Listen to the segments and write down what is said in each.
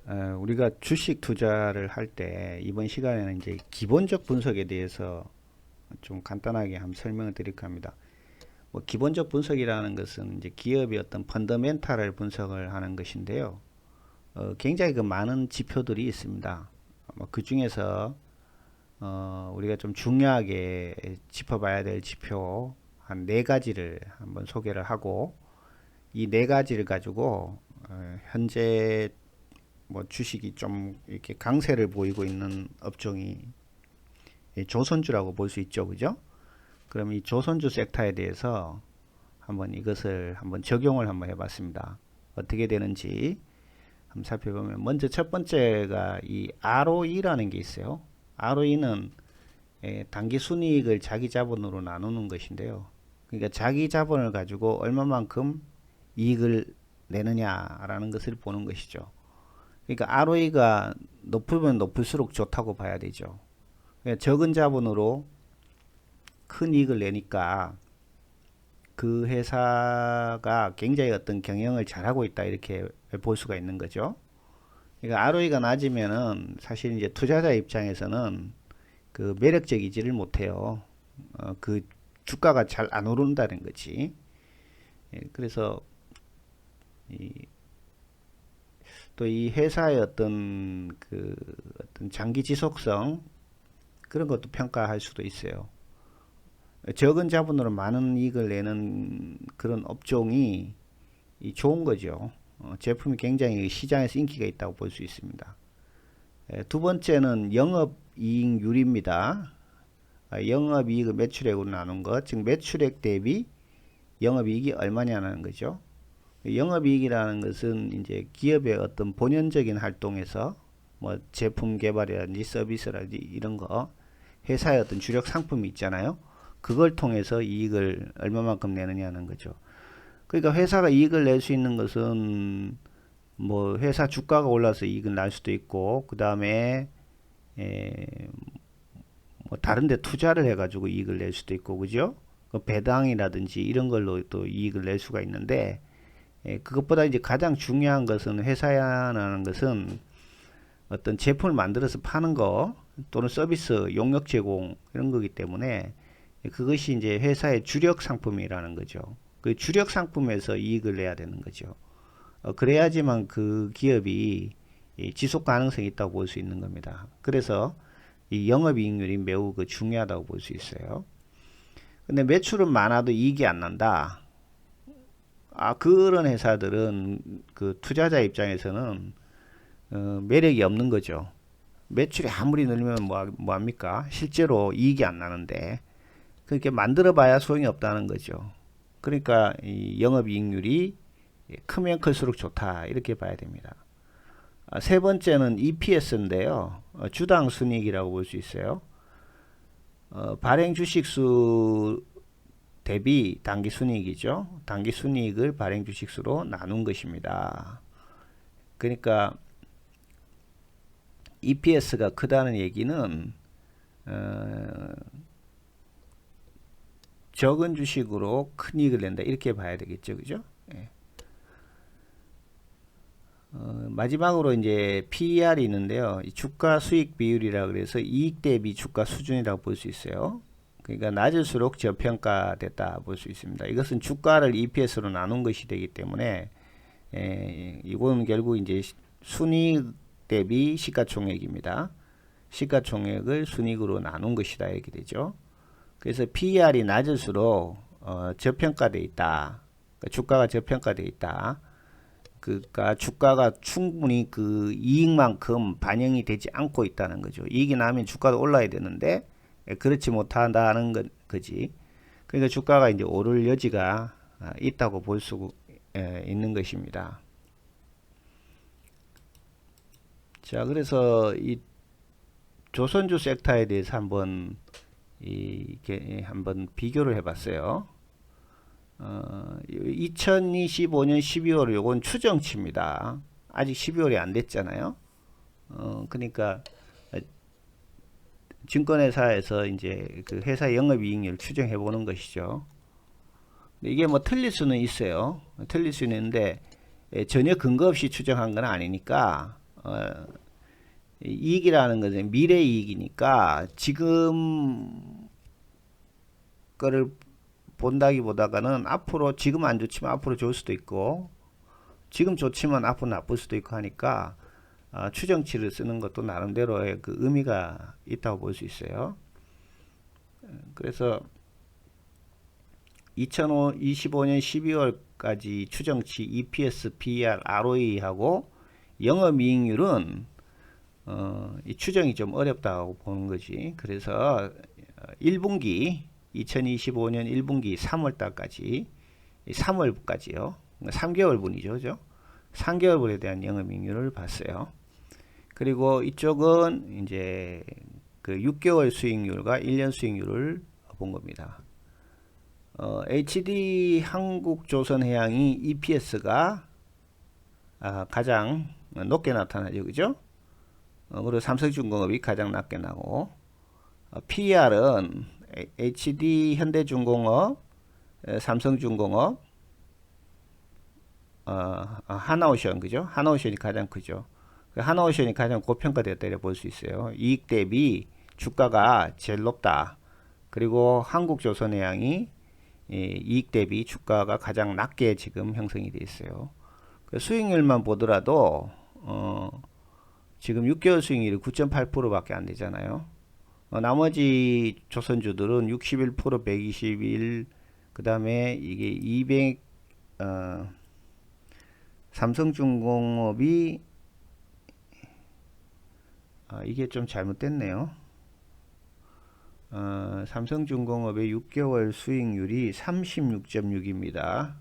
우리가 주식 투자를 할 때 이번 시간에는 이제 기본적 분석에 대해서 좀 간단하게 한번 설명을 드릴까 합니다. 뭐 기본적 분석이라는 것은 이제 기업의 어떤 펀더멘탈을 분석을 하는 것인데요. 굉장히 그 많은 지표들이 있습니다. 그 중에서 우리가 좀 중요하게 짚어봐야 될 지표 한 네 가지를 한번 소개를 하고, 이 네 가지를 가지고 현재 뭐 주식이 좀 이렇게 강세를 보이고 있는 업종이 조선주라고 볼 수 있죠, 그죠? 그럼 이 조선주 섹터에 대해서 한번 이것을 한번 적용을 한번 해봤습니다. 어떻게 되는지 한번 살펴보면, 먼저 첫 번째가 이 ROE라는 게 있어요. ROE는 단기 순이익을 자기 자본으로 나누는 것인데요. 그러니까 자기 자본을 가지고 얼마만큼 이익을 내느냐라는 것을 보는 것이죠. 그러니까 ROE가 높으면 높을수록 좋다고 봐야 되죠. 그러니까 적은 자본으로 큰 이익을 내니까 그 회사가 굉장히 어떤 경영을 잘하고 있다, 이렇게 볼 수가 있는 거죠. 그러니까 ROE가 낮으면은 사실 이제 투자자 입장에서는 그 매력적이지를 못해요. 그 주가가 잘 안 오른다는 거지. 그래서 또 이 회사의 어떤 어떤 장기 지속성, 그런 것도 평가할 수도 있어요. 적은 자본으로 많은 이익을 내는 그런 업종이 좋은 거죠. 제품이 굉장히 시장에서 인기가 있다고 볼 수 있습니다. 두 번째는 영업이익률입니다. 영업이익을 매출액으로 나눈 것, 즉 매출액 대비 영업이익이 얼마냐는 거죠. 영업이익이라는 것은 이제 기업의 어떤 본연적인 활동에서 뭐 제품 개발이라든지 서비스라든지 이런 거, 회사의 어떤 주력 상품이 있잖아요. 그걸 통해서 이익을 얼마만큼 내느냐는 거죠. 그러니까 회사가 이익을 낼 수 있는 것은 뭐 회사 주가가 올라서 이익을 날 수도 있고, 그 다음에 뭐 다른 데 투자를 해가지고 이익을 낼 수도 있고, 그죠? 배당이라든지 이런 걸로 또 이익을 낼 수가 있는데, 그것보다 이제 가장 중요한 것은, 회사라는 것은 어떤 제품을 만들어서 파는 거 또는 서비스 용역 제공, 이런 거기 때문에 그것이 이제 회사의 주력 상품이라는 거죠. 그 주력 상품에서 이익을 내야 되는 거죠. 그래야지만 그 기업이 지속 가능성이 있다고 볼 수 있는 겁니다. 그래서 이 영업이익률이 매우 중요하다고 볼 수 있어요. 근데 매출은 많아도 이익이 안 난다. 그런 회사들은 그 투자자 입장에서는 매력이 없는 거죠. 매출이 아무리 늘면 뭐 합니까? 실제로 이익이 안 나는데, 그렇게 만들어 봐야 소용이 없다는 거죠. 그러니까 이 영업이익률이 크면 클수록 좋다, 이렇게 봐야 됩니다. 세 번째는 EPS인데요. 주당 순이익이라고 볼 수 있어요. 발행 주식수 대비 단기 순이익이죠. 단기 순이익을 발행 주식수로 나눈 것입니다. 그러니까 EPS가 크다는 얘기는 적은 주식으로 큰 이익을 낸다, 이렇게 봐야 되겠죠, 그죠? 예. 마지막으로 이제 PER이 있는데요. 주가 수익 비율이라 그래서 이익 대비 주가 수준이라고 볼 수 있어요. 그러니까 낮을수록 저평가됐다 볼 수 있습니다. 이것은 주가를 EPS로 나눈 것이 되기 때문에, 이건 결국 이제 순이익 대비 시가총액입니다. 시가총액을 순이익으로 나눈 것이다, 이렇게 되죠. 그래서 PER이 낮을수록 저평가되어 있다. 그러니까 주가가 저평가되어 있다. 그러니까 주가가 충분히 그 이익만큼 반영이 되지 않고 있다는 거죠. 이익이 나면 주가도 올라야 되는데 그렇지 못한다는 거지. 그러니까 주가가 이제 오를 여지가 있다고 볼 수 있는 것입니다. 자, 그래서 이 조선주 섹터에 대해서 한번 한번 비교를 해봤어요. 2025년 12월, 요건 추정치입니다. 아직 12월이 안 됐잖아요. 그러니까 증권회사에서 이제 그 회사 영업이익률 추정해 보는 것이죠. 이게 뭐 틀릴 수는 있어요. 틀릴 수는 있는데 전혀 근거 없이 추정한 건 아니니까 이익이라는 것은 미래 이익이니까 지금 거를 본다기보다는 앞으로 지금 안 좋지만 앞으로 좋을 수도 있고 지금 좋지만 앞으로 나쁠 수도 있고 하니까 추정치를 쓰는 것도 나름대로의 그 의미가 있다고 볼 수 있어요. 그래서 2025년 12월까지 추정치 EPS, PER, ROE하고 영업이익률은 이 추정이 좀 어렵다고 보는 거지. 그래서 1분기 2025년 1분기 3월달까지 3월까지요. 3개월분이죠. 그죠? 3개월분에 대한 영업이익률을 봤어요. 그리고 이쪽은 이제 그 6개월 수익률과 1년 수익률을 본 겁니다. HD 한국조선해양이 EPS가 가장 높게 나타나죠. 그죠? 그리고 삼성중공업이 가장 낮게 나고 PER은 HD 현대중공업, 삼성중공업, 하나오션 그죠? 하나오션이 가장 크죠. 하나오션이 가장 고평가되었다 이렇게 볼 수 있어요. 이익 대비 주가가 제일 높다. 그리고 한국조선해양이 이익 대비 주가가 가장 낮게 지금 형성이 되어 있어요. 수익률만 보더라도 지금 6개월 수익률이 9.8% 밖에 안 되잖아요. 나머지 조선주들은 61%, 121, 그 다음에 이게 200, 삼성중공업이 이게 좀 잘못됐네요. 삼성중공업의 6개월 수익률이 36.6입니다.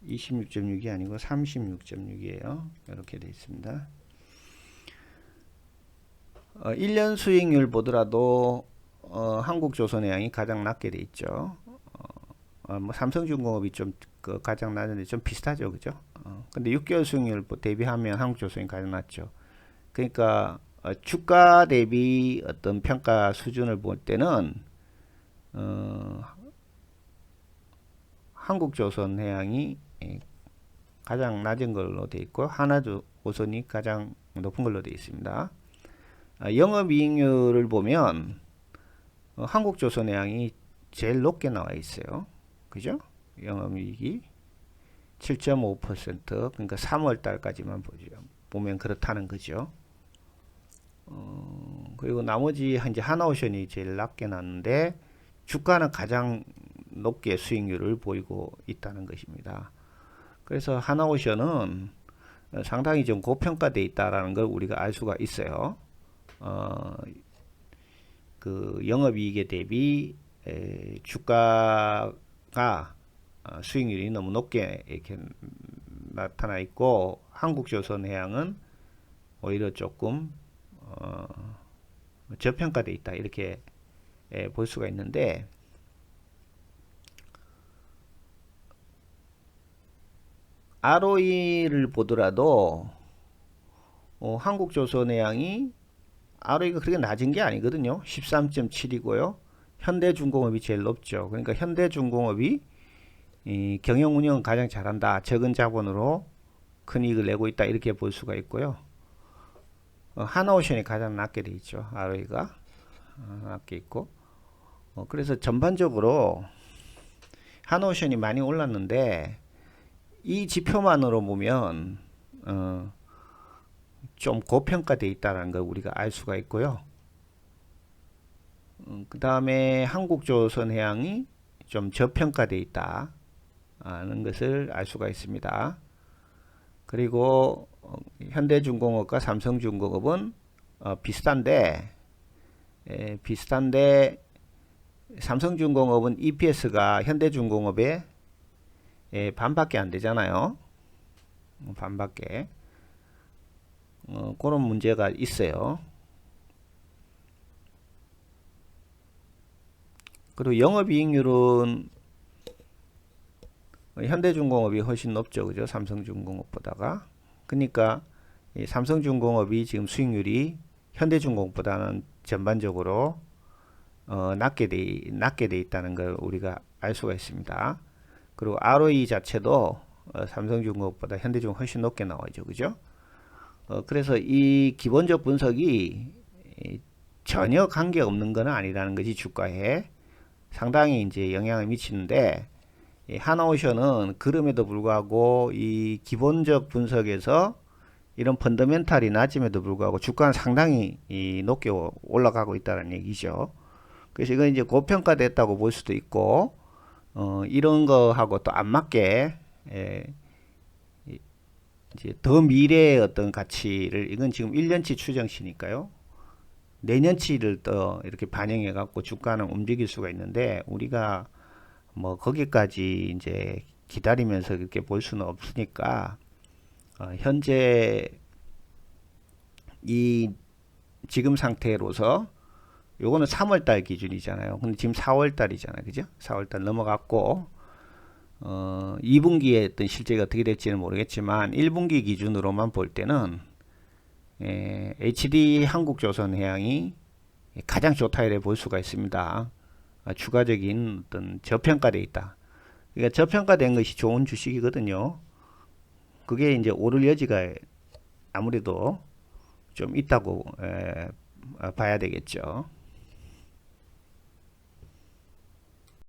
26.6이 아니고 36.6이에요. 이렇게 되어 있습니다. 1년 수익률 보더라도 한국조선해양이 가장 낮게 되어 있죠. 뭐 삼성중공업이 좀 가장 낮은데 좀 비슷하죠, 그죠? 근데 6개월 수익률 대비하면 한국조선이 가장 낮죠. 그러니까 주가 대비 어떤 평가 수준을 볼 때는 한국조선해양이 가장 낮은 걸로 되어 있고 하나조선이 가장 높은 걸로 되어 있습니다. 영업이익률을 보면 한국조선해양이 제일 높게 나와 있어요. 그죠? 영업이익이 7.5% 그러니까 3월 달까지만 보면 그렇다는 거죠. 그리고 나머지 이제 하나오션이 제일 낮게 났는데 주가는 가장 높게 수익률을 보이고 있다는 것입니다. 그래서 하나오션은 상당히 좀 고평가되어 있다라는 걸 우리가 알 수가 있어요. 그 영업이익에 대비 주가가 수익률이 너무 높게 이렇게 나타나 있고 한국조선해양은 오히려 조금 저평가되어 있다 이렇게 볼 수가 있는데 ROE를 보더라도 한국조선해양이 ROE가 그렇게 낮은 게 아니거든요. 13.7이고요. 현대중공업이 제일 높죠. 그러니까 현대중공업이 경영 운영은 가장 잘한다. 적은 자본으로 큰 이익을 내고 있다. 이렇게 볼 수가 있고요. 하나오션이 가장 낮게 돼 있죠. ROE가 낮게 있고. 그래서 전반적으로 하나오션이 많이 올랐는데 이 지표만으로 보면 좀 고평가되어 있다는 걸 우리가 알 수가 있고요. 그 다음에 한국조선해양이 좀 저평가되어 있다는 것을 알 수가 있습니다. 그리고 현대중공업과 삼성중공업은 비슷한데 삼성중공업은 EPS가 현대중공업의 반밖에 안 되잖아요. 반밖에. 그런 문제가 있어요. 그리고 영업이익률은 현대중공업이 훨씬 높죠. 그죠? 삼성중공업보다가. 그러니까 삼성중공업이 지금 수익률이 현대중공업보다는 전반적으로 낮게 돼 있다는 걸 우리가 알 수가 있습니다. 그리고 ROE 자체도 삼성중공업보다 현대중공업 훨씬 높게 나와죠. 그죠? 그래서 이 기본적 분석이 전혀 관계 없는 건 아니라는 것이 주가에 상당히 이제 영향을 미치는데, 하나오션은 그럼에도 불구하고 이 기본적 분석에서 이런 펀더멘탈이 낮음에도 불구하고 주가는 상당히 높게 올라가고 있다는 얘기죠. 그래서 이건 이제 고평가됐다고 볼 수도 있고, 이런 거하고 또 안 맞게, 이제 더 미래의 어떤 가치를, 이건 지금 1년치 추정치니까요. 내년치를 또 이렇게 반영해 갖고 주가는 움직일 수가 있는데, 우리가 뭐 거기까지 이제 기다리면서 이렇게 볼 수는 없으니까, 현재 이 지금 상태로서 요거는 3월달 기준이잖아요. 근데 지금 4월달이잖아요. 그죠? 4월달 넘어갔고, 2분기에 어떤 실적이 어떻게 될지는 모르겠지만 1분기 기준으로만 볼 때는 HD 한국조선해양이 가장 좋다 이래 볼 수가 있습니다. 추가적인 어떤 저평가되어 있다. 그러니까 저평가된 것이 좋은 주식이거든요. 그게 이제 오를 여지가 아무래도 좀 있다고 봐야 되겠죠.